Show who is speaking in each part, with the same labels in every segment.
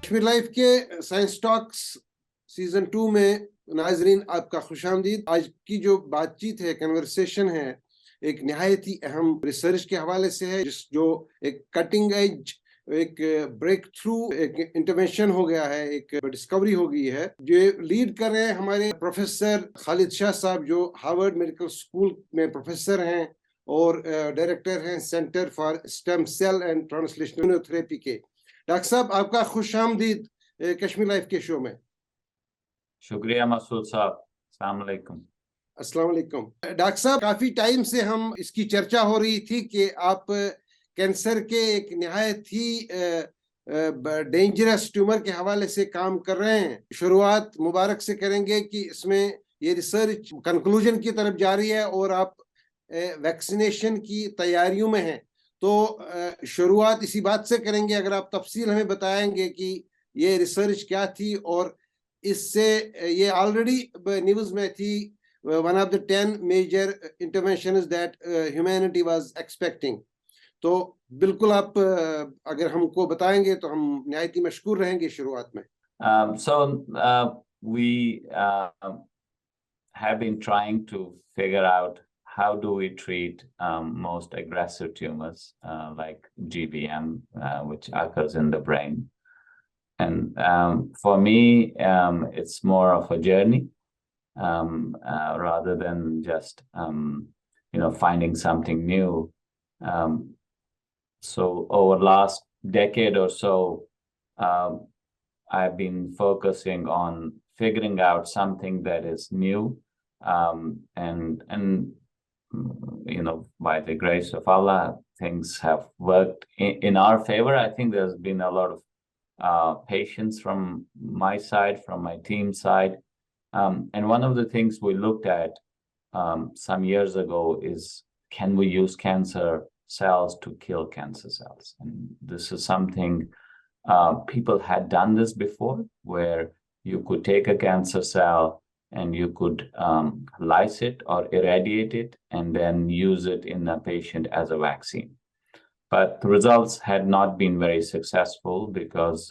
Speaker 1: Kashmir life के science talks season 2 में नाजरीन आपका खुशामदीद। आज की जो बातचीत है, कन्वर्सेशन है, एक निहायत ही अहम रिसर्च के हवाले से है, जो एक कटिंग एज, एक ब्रेक थ्रू, एक इंटरवेंशन हो गया है, एक डिस्कवरी हो गई है। जो लीड कर रहे हैं हमारे प्रोफेसर खालिद शाह साहब, जो हार्वर्ड मेडिकल स्कूल में प्रोफेसर हैं और डायरेक्टर हैं centre for stem cell and translational therapy के। डॉक्टर साहब, आपका खुशामदीद कश्मीर लाइफ के शो में।
Speaker 2: शुक्रिया मसूद साहब, अस्सलाम वालेकुम।
Speaker 1: अस्सलाम वालेकुम। डॉक्टर साहब, काफी टाइम से हम इसकी चर्चा हो रही थी कि आप कैंसर के एक निहायत ही डेंजरस ट्यूमर के हवाले से काम कर रहे हैं। शुरुआत मुबारक से करेंगे कि इसमें ये रिसर्च कंक्लूजन की तरफ जा रही है और आप वैक्सीनेशन की तैयारियों में हैं। तो शुरुआत इसी बात से करेंगे, अगर आप तफसील हमें बताएंगे कि ये रिसर्च क्या थी और इससे ये ऑलरेडी न्यूज़ में थी, one of the 10 major interventions that humanity was expecting. तो बिल्कुल आप अगर हमको बताएंगे तो हम निहायत ही मशकूर रहेंगे शुरुआत में।
Speaker 2: We have been trying to figure out how do we treat most aggressive tumors like GBM, which occurs in the brain. And for me, it's more of a journey rather than just finding something new. So over last decade or so, I've been focusing on figuring out something that is new, and by the grace of Allah, things have worked in our favor. I think there's been a lot of patience from my side, from my team side, and one of the things we looked at some years ago is, can we use cancer cells to kill cancer cells? And this is something people had done this before, where you could take a cancer cell and you could lyse it or irradiate it and then use it in a patient as a vaccine. But the results had not been very successful because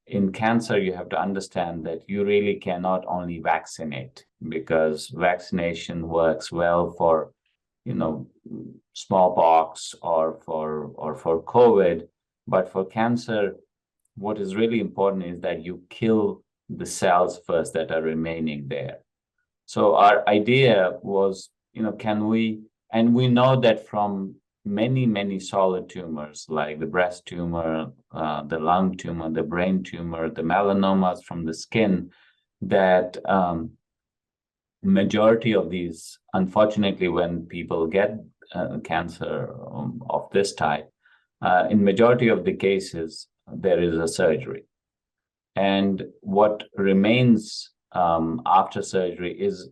Speaker 2: in cancer, you have to understand that you really cannot only vaccinate, because vaccination works well for, smallpox or for COVID. But for cancer, what is really important is that you kill the cells first that are remaining there. So our idea was, can we, and we know that from many solid tumors like the breast tumor, the lung tumor, the brain tumor, the melanomas from the skin, that majority of these, unfortunately, when people get cancer of this type, in majority of the cases, there is a surgery. And what remains after surgery is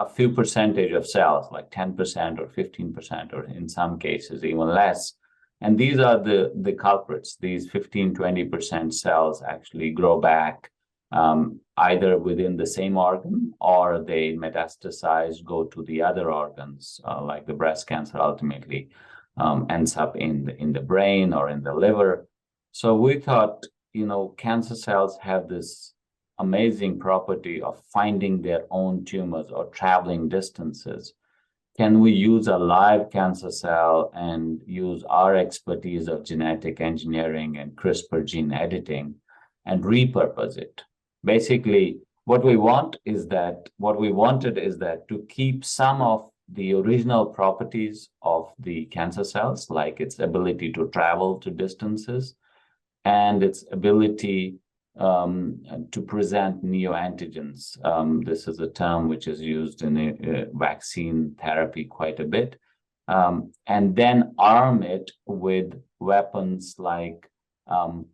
Speaker 2: a few percentage of cells, like 10% or 15%, or in some cases even less. And these are the culprits. These 15-20% cells actually grow back either within the same organ, or they metastasize, go to the other organs, like the breast cancer ultimately ends up in the brain or in the liver. So we thought, cancer cells have this amazing property of finding their own tumors or traveling distances. Can we use a live cancer cell and use our expertise of genetic engineering and CRISPR gene editing and repurpose it? Basically, what we wanted is that to keep some of the original properties of the cancer cells, like its ability to travel to distances and its ability to present neoantigens. This is a term which is used in vaccine therapy quite a bit. And then arm it with weapons like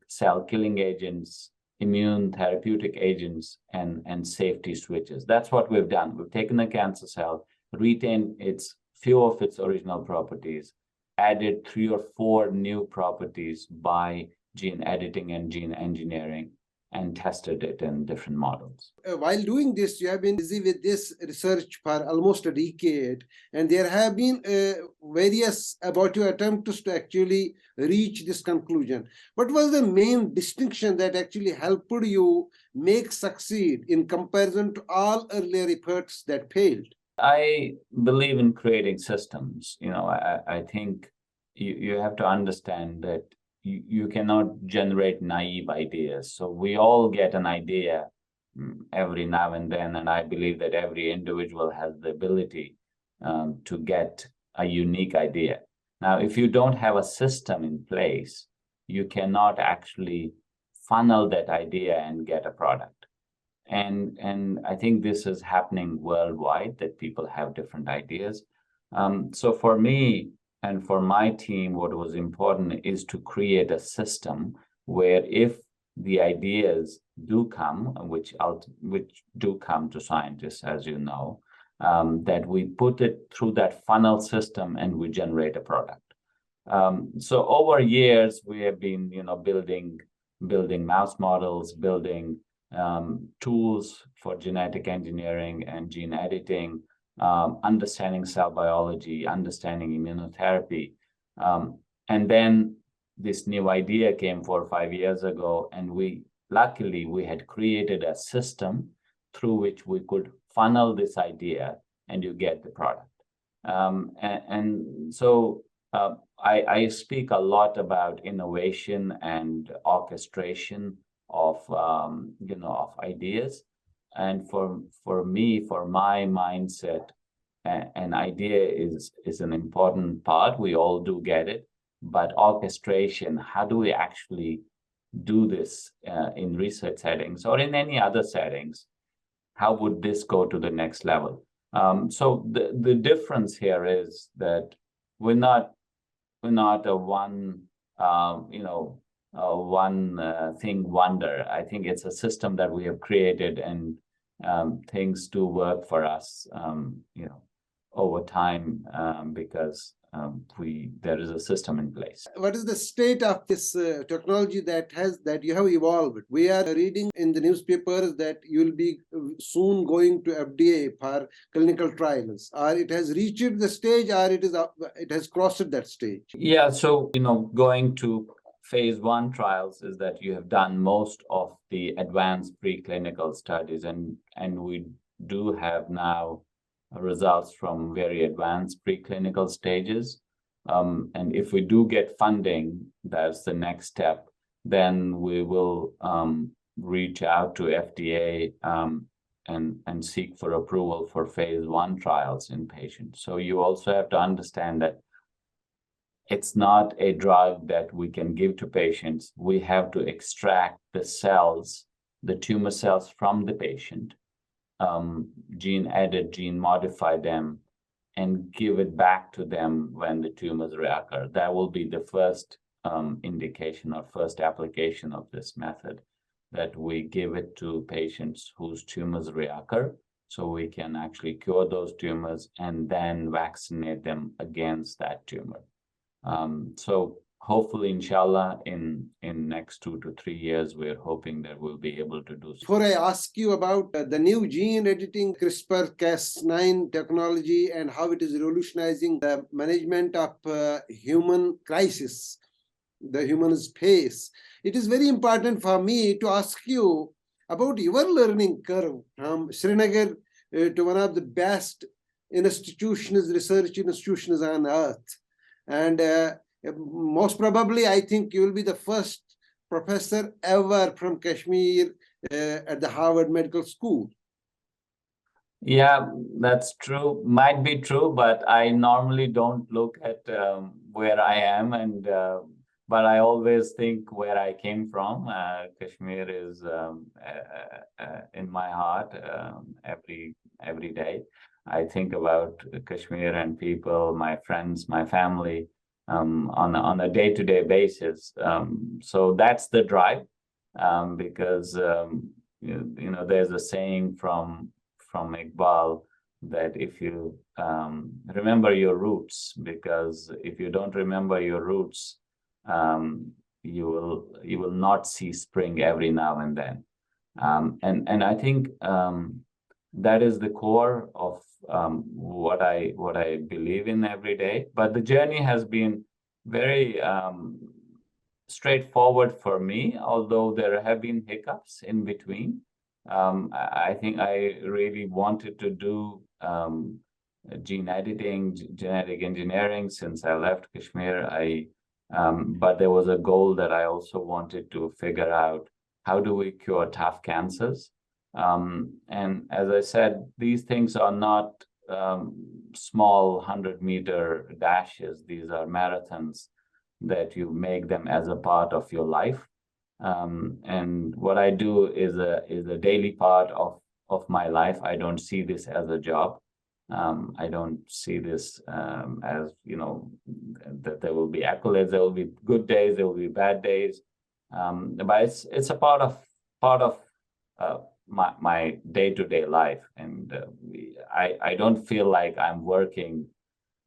Speaker 2: cell killing agents, immune therapeutic agents, and safety switches. That's what we've done. We've taken a cancer cell, retained few of its original properties, added 3 or 4 new properties by gene editing and gene engineering, and tested it in different models.
Speaker 1: While doing this, you have been busy with this research for almost a decade, and there have been various abortive attempts to actually reach this conclusion. What was the main distinction that actually helped you make succeed in comparison to all earlier efforts that failed?
Speaker 2: I believe in creating systems. I think you have to understand that you cannot generate naive ideas. So we all get an idea every now and then, and I believe that every individual has the ability to get a unique idea. Now, if you don't have a system in place, you cannot actually funnel that idea and get a product. And I think this is happening worldwide, that people have different ideas. So for me and for my team, what was important is to create a system where if the ideas do come, which do come to scientists, as you know, that we put it through that funnel system and we generate a product. So over years, we have been, building mouse models, building tools for genetic engineering and gene editing, understanding cell biology, understanding immunotherapy. And then this new idea came 4 or 5 years ago, and luckily we had created a system through which we could funnel this idea and you get the product. So I speak a lot about innovation and orchestration of ideas. And for me, for my mindset, an idea is an important part. We all do get it, but orchestration, how do we actually do this in research settings or in any other settings? How would this go to the next level? So the difference here is that we're not a one thing wonder. I think it's a system that we have created, and things do work for us, over time, because there is a system in place.
Speaker 1: What is the state of this technology that you have evolved? We are reading in the newspapers that you will be soon going to FDA for clinical trials, or it has reached the stage, or it has crossed that stage.
Speaker 2: Yeah, so going to phase 1 trials is that you have done most of the advanced preclinical studies, and we do have now results from very advanced preclinical stages. And if we do get funding, that's the next step, then we will reach out to FDA and seek for approval for phase 1 trials in patients. So you also have to understand that it's not a drug that we can give to patients. We have to extract the cells, the tumor cells from the patient, gene edit, gene modify them, and give it back to them when the tumors reoccur. That will be the first indication or first application of this method, that we give it to patients whose tumors reoccur, so we can actually cure those tumors and then vaccinate them against that tumor. So hopefully, inshallah, in next 2 to 3 years, we're hoping that we'll be able to do so.
Speaker 1: Before I ask you about the new gene editing CRISPR-Cas9 technology and how it is revolutionizing the management of human crisis, the human space, it is very important for me to ask you about your learning curve from Srinagar to one of the best research institutions on earth. And most probably, I think you will be the first professor ever from Kashmir at the Harvard Medical School.
Speaker 2: Yeah, that's true. Might be true, but I normally don't look at where I am, but I always think where I came from. Kashmir is in my heart every day. I think about Kashmir and people, my friends, my family, on a day-to-day basis. So that's the drive, because there's a saying from Iqbal that if you remember your roots, because if you don't remember your roots, you will not see spring every now and then. And I think that is the core of what I believe in every day. But the journey has been very straightforward for me, although there have been hiccups in between. I think I really wanted to do gene editing, genetic engineering since I left Kashmir. But there was a goal that I also wanted to figure out: how do we cure tough cancers? And as I said, these things are not small 100-meter dashes. These are marathons that you make them as a part of your life. And what I do is a daily part of my life. I don't see this as a job. I don't see this as, that there will be accolades. There will be good days. There will be bad days. But it's a part of my day-to-day life, and I don't feel like I'm working,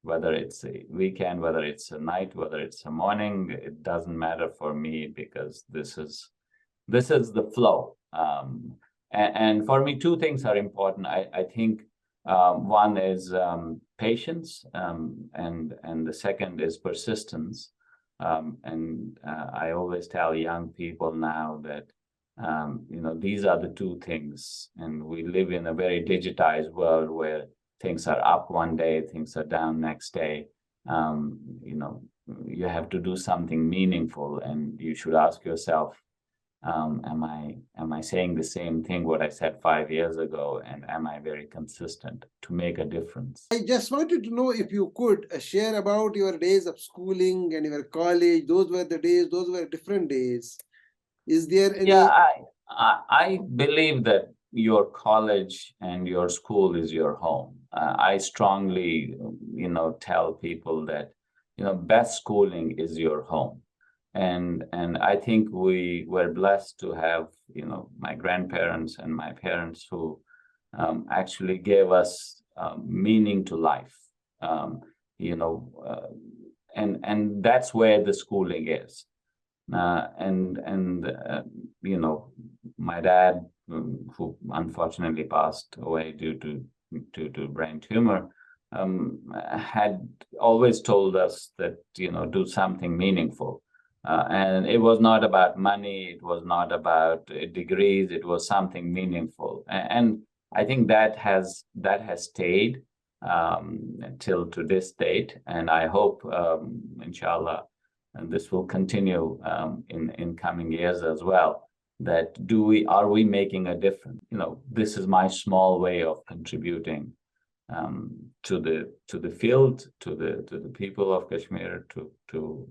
Speaker 2: whether it's a weekend, whether it's a night, whether it's a morning. It doesn't matter for me, because this is the flow. And for me, two things are important. I think one is patience, and the second is persistence. And I always tell young people now that these are the two things, and we live in a very digitized world where things are up one day, things are down next day. You have to do something meaningful, and you should ask yourself, am I saying the same thing what I said 5 years ago, and am I very consistent to make a difference?
Speaker 1: I just wanted to know if you could share about your days of schooling and your college. Those were the days, those were different days. Is there any?
Speaker 2: Yeah, I believe that your college and your school is your home. I strongly, tell people that, best schooling is your home. And I think we were blessed to have, my grandparents and my parents who actually gave us meaning to life. And that's where the schooling is. My dad, who unfortunately passed away due to brain tumor, had always told us that, do something meaningful. And it was not about money, it was not about degrees, it was something meaningful. And I think that has stayed till to this date. And I hope, inshallah, and this will continue in coming years as well, that are we making a difference? This is my small way of contributing to the field, to the people of Kashmir, to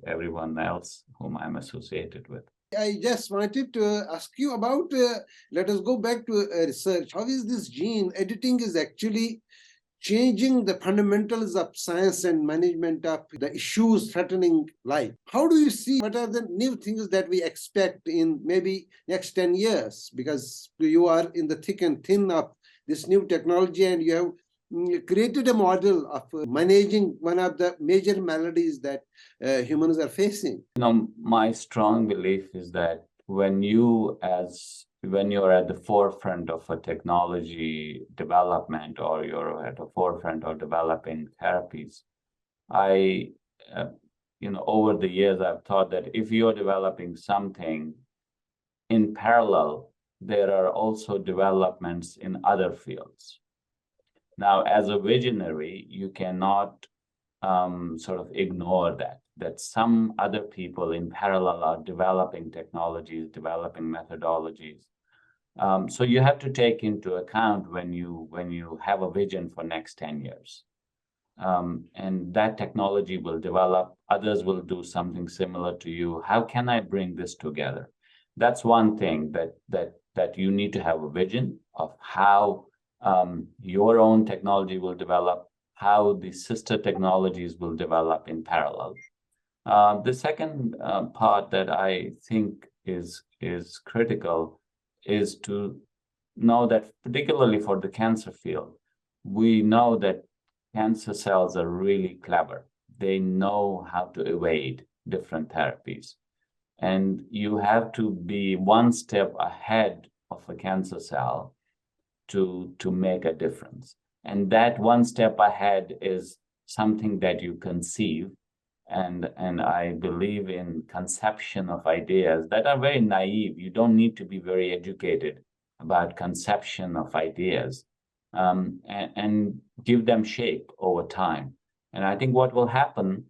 Speaker 2: everyone else whom I'm associated with.
Speaker 1: I just wanted to ask you about, let us go back to research. How is this gene editing is actually changing the fundamentals of science and management of the issues threatening life? How do you see, what are the new things that we expect in maybe next 10 years? Because you are in the thick and thin of this new technology, and you have created a model of managing one of the major maladies that humans are facing.
Speaker 2: My strong belief is that when you're at the forefront of a technology development, or you're at the forefront of developing therapies, over the years, I've thought that if you're developing something in parallel, there are also developments in other fields. Now, as a visionary, you cannot sort of ignore that some other people in parallel are developing technologies, developing methodologies. So you have to take into account when you have a vision for next 10 years. And that technology will develop, others will do something similar to you. How can I bring this together? That's one thing, that you need to have a vision of how your own technology will develop, how the sister technologies will develop in parallel. The second part that I think is critical is to know that, particularly for the cancer field, we know that cancer cells are really clever. They know how to evade different therapies. And you have to be one step ahead of a cancer cell to make a difference. And that one step ahead is something that you conceive. And I believe in conception of ideas that are very naive. You don't need to be very educated about conception of ideas, and give them shape over time. And I think what will happen,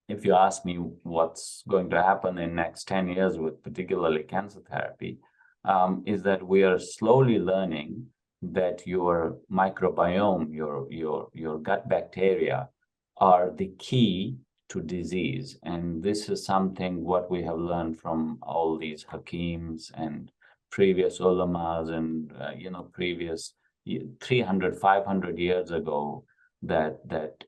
Speaker 2: if you ask me what's going to happen in next 10 years with particularly cancer therapy, is that we are slowly learning that your microbiome, your gut bacteria are the key to disease. And this is something what we have learned from all these Hakims and previous ulamas and previous 300, 500 years ago, that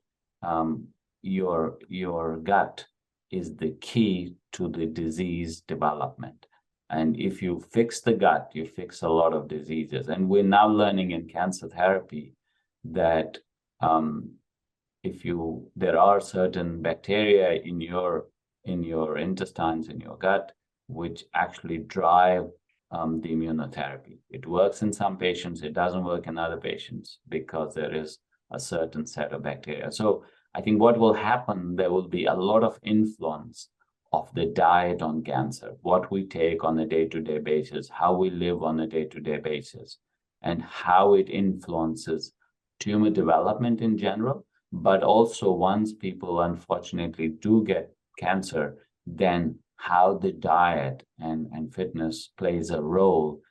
Speaker 2: your gut is the key to the disease development. And if you fix the gut, you fix a lot of diseases. And we're now learning in cancer therapy that there are certain bacteria in your intestines, in your gut, which actually drive the immunotherapy. It works in some patients, it doesn't work in other patients because there is a certain set of bacteria. So I think what will happen, there will be a lot of influence of the diet on cancer, what we take on a day-to-day basis, how we live on a day-to-day basis, and how it influences tumor development in general. But also once people unfortunately do get cancer, then how the diet and fitness plays a role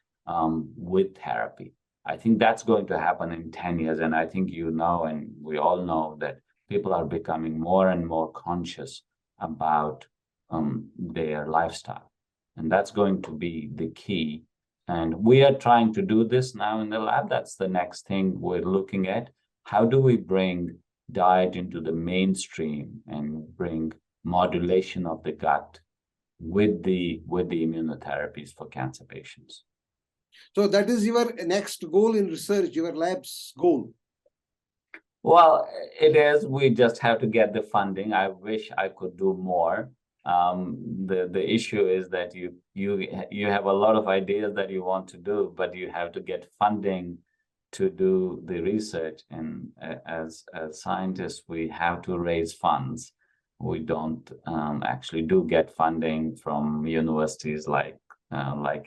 Speaker 2: with therapy. I think that's going to happen in 10 years. And I think and we all know that people are becoming more and more conscious about their lifestyle. And that's going to be the key. And we are trying to do this now in the lab. That's the next thing we're looking at. How do we bring diet into the mainstream and bring modulation of the gut with the immunotherapies for cancer patients?
Speaker 1: So that is your next goal in research, your lab's goal?
Speaker 2: Well, it is. We just have to get the funding. I wish I could do more. The issue is that you have a lot of ideas that you want to do, but you have to get funding to do the research. And as scientists, we have to raise funds. We don't actually do get funding from universities like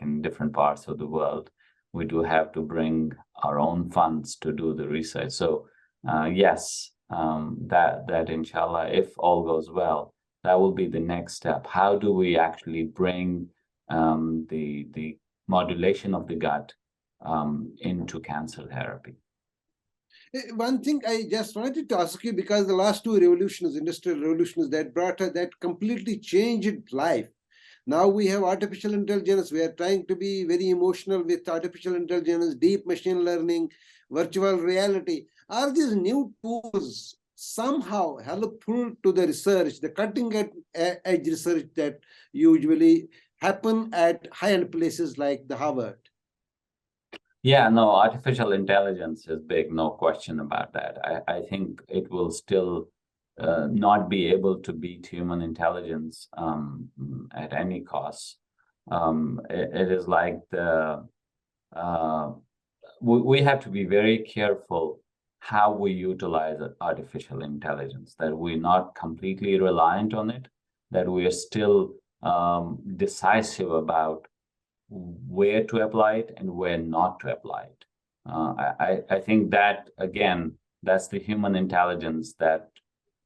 Speaker 2: in different parts of the world. We do have to bring our own funds to do the research. So yes, that inshallah, if all goes well, that will be the next step. How do we actually bring the modulation of the gut into cancer therapy?
Speaker 1: One thing I just wanted to ask you, because the last two revolutions, industrial revolutions, that completely changed life. Now we have artificial intelligence. We are trying to be very emotional with artificial intelligence, deep machine learning, virtual reality. Are these new tools somehow helpful to the research, the cutting edge research that usually happen at high-end places like the Harvard?
Speaker 2: Yeah, no, artificial intelligence is big, no question about that. I think it will still not be able to beat human intelligence at any cost. It is like we have to be very careful how we utilize artificial intelligence, that we're not completely reliant on it, that we are still decisive about where to apply it and where not to apply it. I think that, again, that's the human intelligence that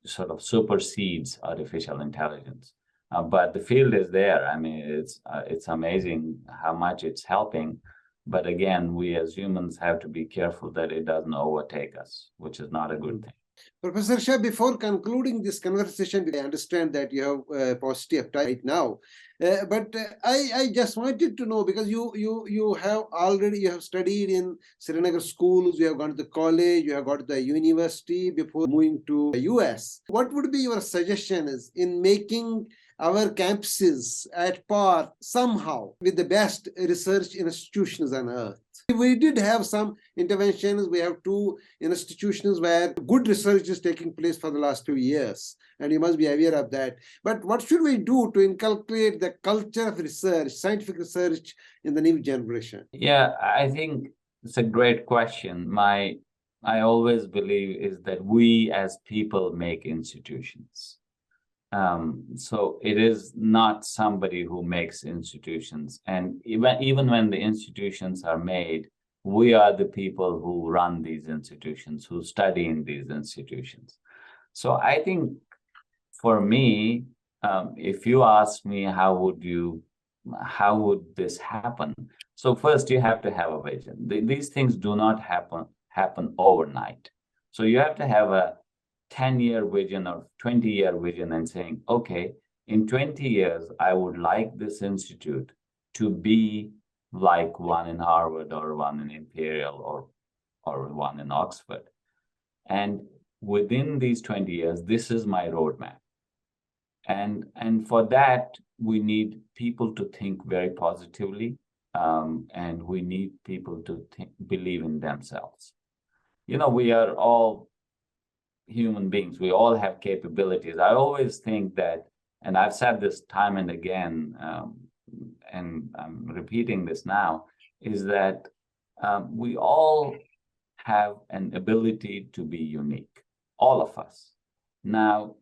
Speaker 2: sort of supersedes artificial intelligence. But the field is there. I mean, it's amazing how much it's helping. But again, we as humans have to be careful that it doesn't overtake us, which is not a good thing.
Speaker 1: Professor Shah, before concluding this conversation, I understand that you have paucity of time right now, but I just wanted to know, because you have studied in Srinagar schools, you have gone to the college, you have gone to the university before moving to the US. What would be your suggestions in making our campuses at par somehow with the best research institutions on earth? We did have some interventions. We have 2 institutions where good research is taking place for the last 2 years, and you must be aware of that. But what should we do to inculcate the culture of research, scientific research in the new generation?
Speaker 2: Yeah, I think it's a great question. I always believe is that we as people make institutions. So it is not somebody who makes institutions. And even when the institutions are made, we are the people who run these institutions, who study in these institutions. So I think for me, if you ask me how would this happen? So first you have to have a vision. These things do not happen overnight. So you have to have a 10-year vision or 20-year vision and saying, okay, in 20 years, I would like this institute to be like one in Harvard or one in Imperial or one in Oxford. And within these 20 years, this is my roadmap. And for that, we need people to think very positively, and we need people to believe in themselves. We are all human beings. We all have capabilities. I always think that, and I've said this time and again, and I'm repeating this now, is that we all have an ability to be unique, all of us. Now,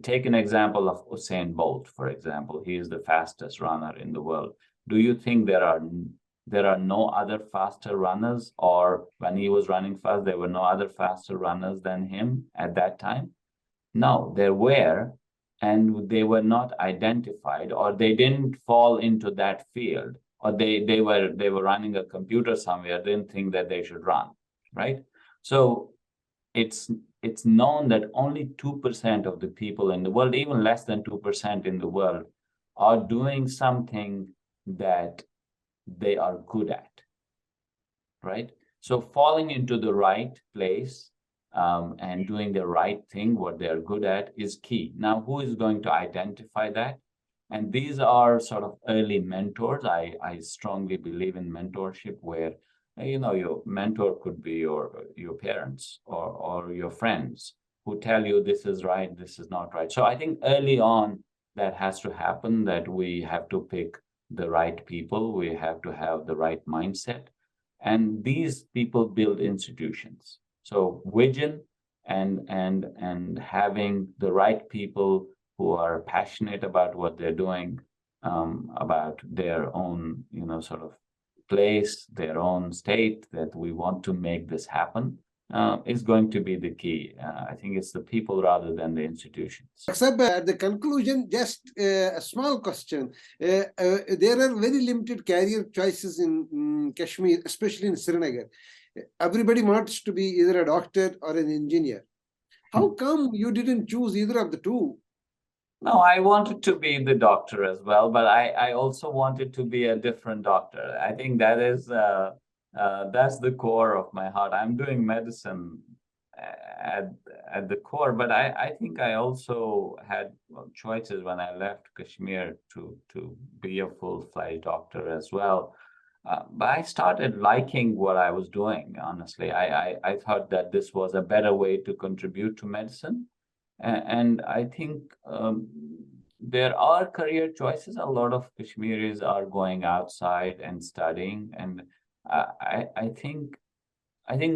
Speaker 2: take an example of Usain Bolt, for example. He is the fastest runner in the world. Do you think there are no other faster runners, or when he was running fast, there were no other faster runners than him at that time? No, there were, and they were not identified, or they didn't fall into that field, or they were running a computer somewhere, didn't think that they should run, right? So it's known that only 2% of the people in the world, even less than 2% in the world, are doing something that they are good at, right? So falling into the right place and doing the right thing, what they're good at, is key. Now, who is going to identify that? And these are sort of early mentors. I strongly believe in mentorship, where your mentor could be your parents or your friends who tell you this is right, this is not right. So I think early on that has to happen, that we have to pick the right people, we have to have the right mindset, and these people build institutions. So vision and having the right people who are passionate about what they're doing, about their own sort of place, their own state, that we want to make this happen, is going to be the key. I think it's the people rather than the institutions.
Speaker 1: Except at the conclusion, just a small question. There are very limited career choices in Kashmir, especially in Srinagar. Everybody wants to be either a doctor or an engineer. How come you didn't choose either of the two?
Speaker 2: No, I wanted to be the doctor as well, but I also wanted to be a different doctor. I think that is that's the core of my heart. I'm doing medicine at the core, but I think I also had choices when I left Kashmir to be a full-fledged doctor as well. But I started liking what I was doing, honestly. I thought that this was a better way to contribute to medicine. And I think there are career choices. A lot of Kashmiris are going outside and studying, and I think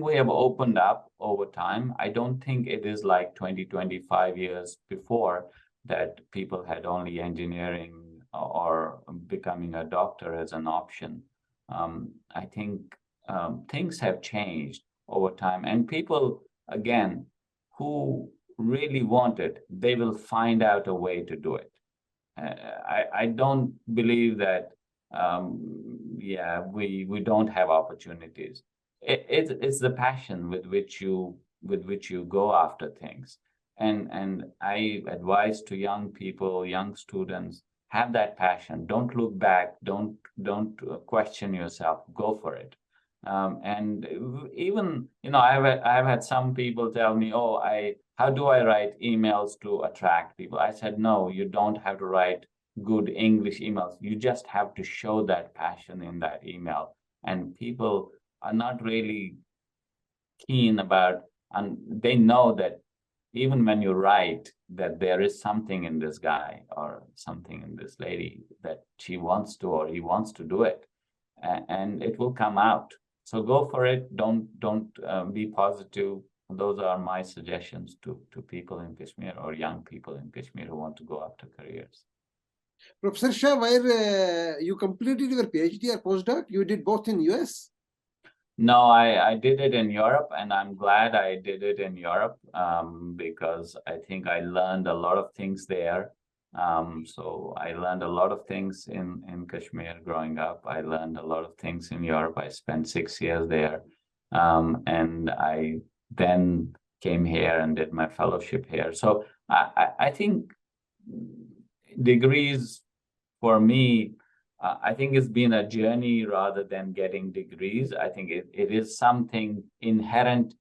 Speaker 2: we have opened up over time. I don't think it is like 20-25 years before that people had only engineering or becoming a doctor as an option. I think things have changed over time, and people, again, who really want it, they will find out a way to do it. I don't believe that we don't have opportunities. It's the passion with which you go after things. And I advise to young people, young students, have that passion. Don't look back. Don't question yourself. Go for it. And even I've had some people tell me, "Oh, how do I write emails to attract people?" I said, "No, you don't have to write good English emails. You just have to show that passion in that email. and people are not really keen about, and they know that even when you write that there is something in this guy or something in this lady that she wants to or he wants to do it, and it will come out. So go for it. Don't be positive. Those are my suggestions to people in Kashmir or young people in Kashmir who want to go after careers.
Speaker 1: Professor Shah, where you completed your PhD or postdoc? You did both in US?
Speaker 2: No, I did it in Europe, and I'm glad I did it in Europe because I think I learned a lot of things there. So I learned a lot of things in Kashmir growing up. I learned a lot of things in Europe. I spent 6 years there. And I then came here and did my fellowship here. So I think degrees for me, I think it's been a journey rather than getting degrees. I think it is something inherent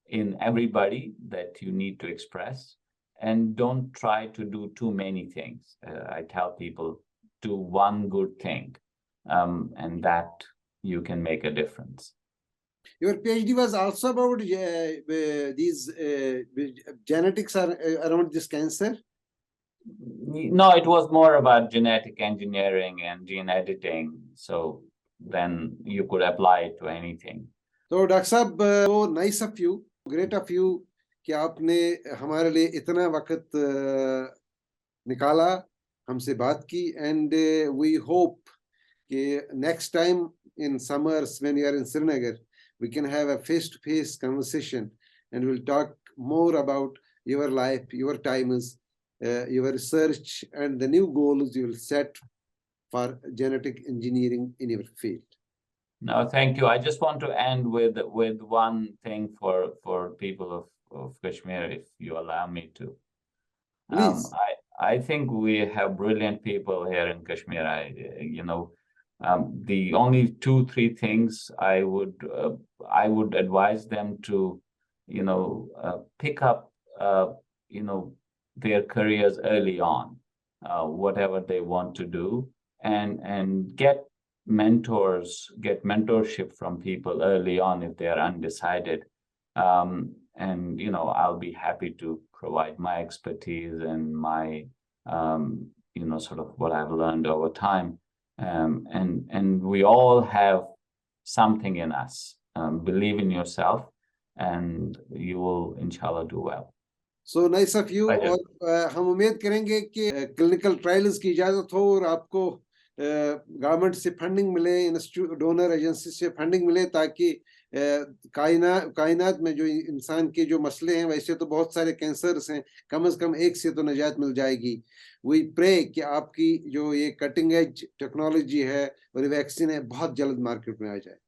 Speaker 2: in everybody that you need to express. And don't try to do too many things. I tell people, do one good thing, and that you can make a difference.
Speaker 1: Your PhD was also about these genetics around this cancer?
Speaker 2: No, it was more about genetic engineering and gene editing. So then you could apply it to anything.
Speaker 1: So, Dr. Saab, so nice of you, great of you कि आपने हमारे लिए इतना वक्त निकाला, हमसे बात की, and we hope कि next time in summers when you are in Srinagar, we can have a face-to-face conversation and we'll talk more about your life, your times, your research, and the new goals you will set for genetic engineering in your field.
Speaker 2: No, thank you. I just want to end with one thing for people of Kashmir, if you allow me to.
Speaker 1: Please.
Speaker 2: I think we have brilliant people here in Kashmir. The only 2-3 things I would advise them to, pick up, their careers early on, whatever they want to do, and get mentors, get mentorship from people early on if they are undecided. And I'll be happy to provide my expertise and my sort of what I've learned over time. And we all have something in us. Believe in yourself, and you will, inshallah, do well.
Speaker 1: So nice of you. और हम उम्मीद करेंगे कि clinical trials की इजाजत हो और आपको गवर्नमेंट से फंडिंग मिले, इंस्टीट्यूट डोनर एजेंसी से फंडिंग मिले, ताकि कायनात में जो इंसान के जो मसले हैं, वैसे तो बहुत सारे कैंसर्स हैं, कम से कम एक से तो निजात मिल जाएगी. वी प्रे कि आपकी जो ये कटिंग एज टेक्नोलॉजी है और वैक्सीन है बहुत जल्द मार्केट में आ जाए.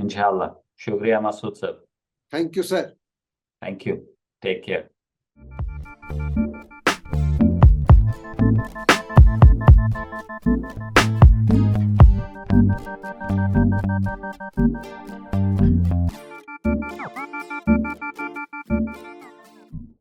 Speaker 2: इंशाल्लाह. शुक्रिया मसूद साहब.
Speaker 1: Thank you sir.
Speaker 2: Thank you. Take care. Thank you.